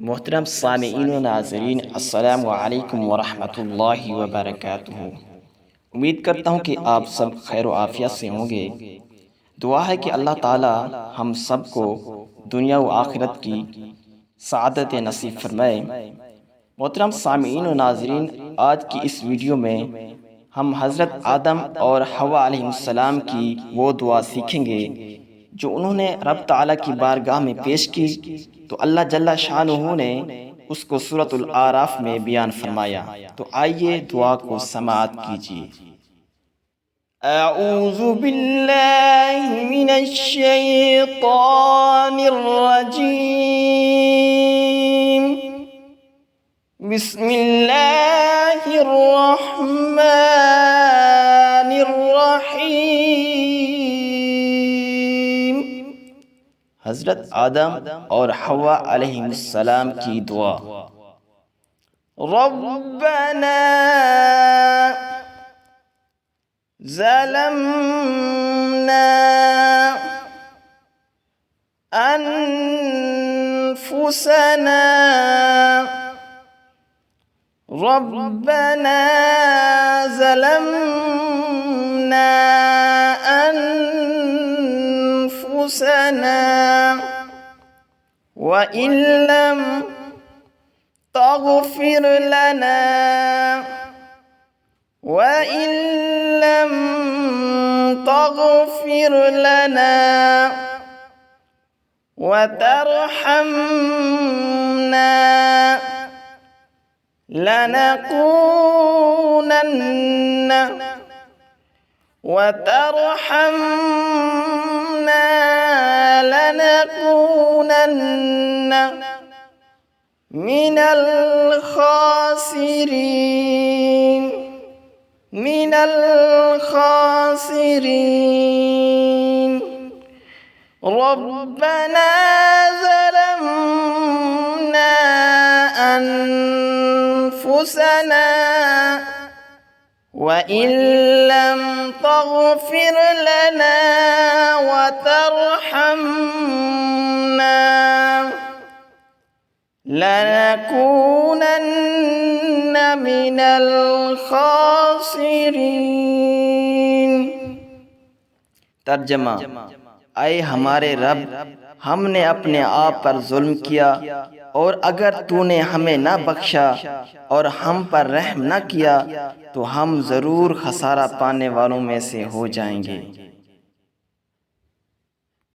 محترم سامعین و ناظرین، السلام علیکم ورحمۃ اللہ وبرکاتہ۔ امید کرتا ہوں کہ آپ سب خیر و عافیت سے ہوں گے۔ دعا ہے کہ اللہ تعالی ہم سب کو دنیا و آخرت کی سعادت نصیب فرمائے۔ محترم سامعین و ناظرین، آج کی اس ویڈیو میں ہم حضرت آدم اور حوا علیہ السلام کی وہ دعا سیکھیں گے جو انہوں نے رب تعالیٰ کی بارگاہ میں پیش کی تو اللہ جل شانہ نے اس کو سورۃ الاعراف میں بیان فرمایا۔ تو آئیے دعا کو سماعت کیجیے۔ اعوذ باللہ من الشیطان الرجیم، بسم اللہ الرحمن الرحیم۔ حضرت آدم اور حوا علیہ السلام کی دعا۔ ربنا ظلمنا انفسنا ربنا ظلمنا انفسنا وإن لم تغفر لنا وإن لم تغفر لنا وترحمنا لنكونن من الخاسرين ربنا ظلمنا أنفسنا وإن لم تغفر لنا وترحمنا لنكونن من الخاسرين۔ ترجمہ: اے ہمارے رب، ہم نے اپنے آپ پر ظلم کیا، اور اگر تو نے ہمیں نہ بخشا اور ہم پر رحم نہ کیا تو ہم ضرور خسارہ پانے والوں میں سے ہو جائیں گے۔